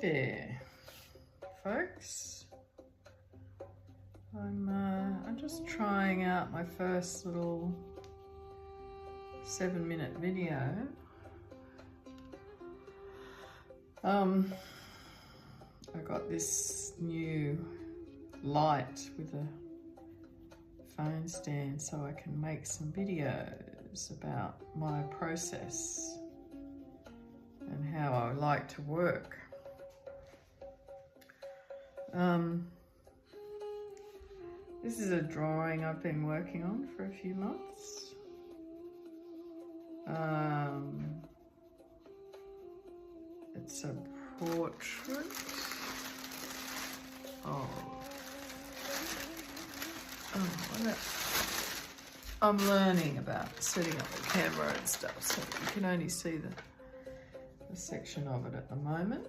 there, folks. I'm just trying out my first little 7-minute video. I got this new light with a phone stand so I can make some videos about my process and how I like to work. This is a drawing I've been working on for a few months. It's a portrait of, I'm learning about setting up the camera and stuff, so you can only see the section of it at the moment.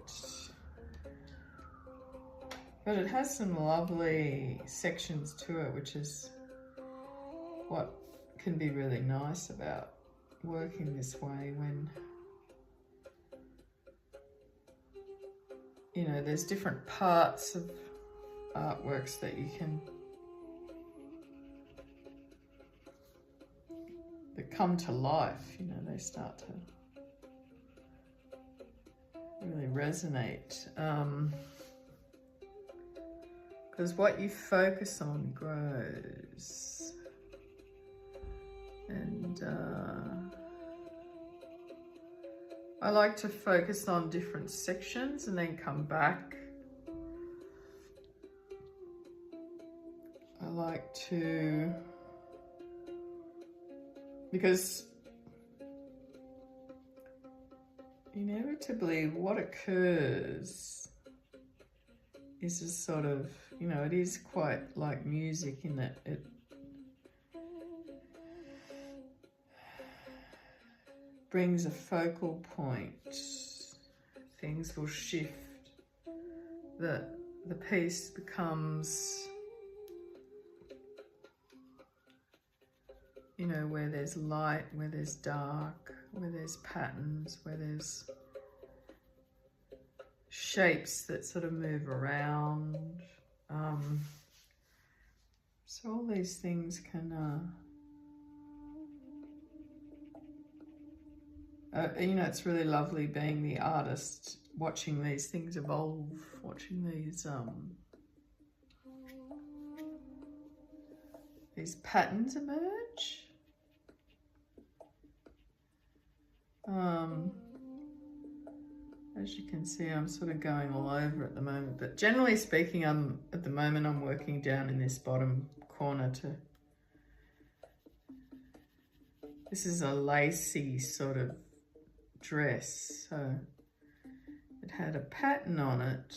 But it has some lovely sections to it, which is what can be really nice about working this way when, you know, there's different parts of artworks that come to life, you know, they start to really resonate. Because what you focus on grows. And I like to focus on different sections and then come back. I like to, because inevitably what occurs is a sort of, you know, it is quite like music in that it brings a focal point. Things will shift. The piece becomes, you know, where there's light, where there's dark, where there's patterns, where there's shapes that sort of move around. So all these things can, you know, it's really lovely being the artist, watching these things evolve, watching these patterns emerge. As you can see, I'm sort of going all over at the moment, but generally speaking, at the moment I'm working down in this bottom corner this is a lacy sort of dress, so it had a pattern on it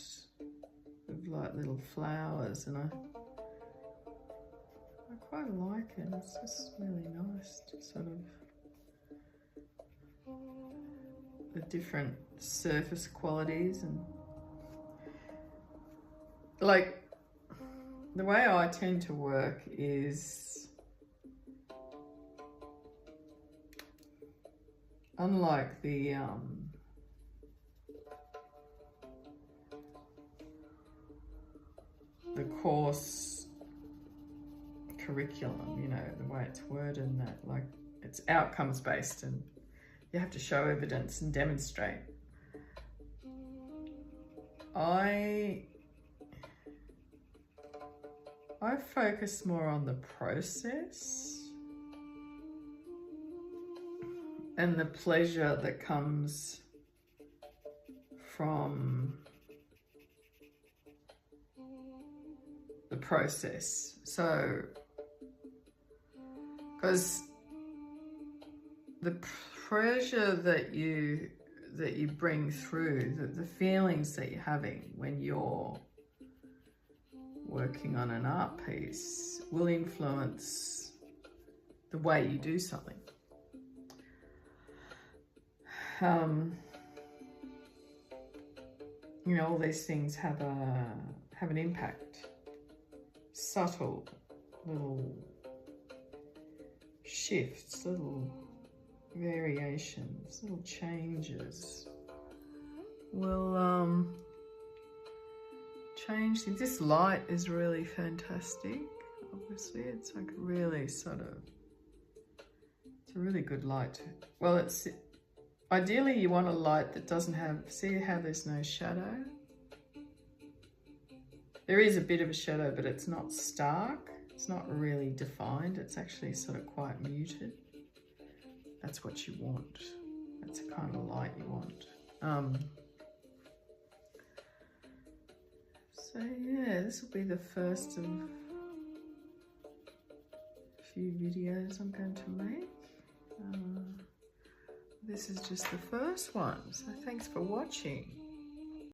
with like little flowers, and I quite like it. It's just really nice to sort of the different surface qualities, and like the way I tend to work is, unlike the course curriculum, you know, the way it's worded and that, like, it's outcomes based and you have to show evidence and demonstrate. I focus more on the process and the pleasure that comes from the process. So, because the pleasure that you bring through, the feelings that you're having when you're working on an art piece will influence the way you do something. You know, all these things have an impact. Subtle little shifts, little variations, little changes will change things. This light is really fantastic. Obviously, it's like really sort of, it's a really good light. Well, it's, ideally you want a light that doesn't have, see how there's no shadow? There is a bit of a shadow, but it's not stark. It's not really defined. It's actually sort of quite muted. That's what you want. That's the kind of light you want. So yeah, this will be the first of a few videos I'm going to make. This is just the first one, so thanks for watching.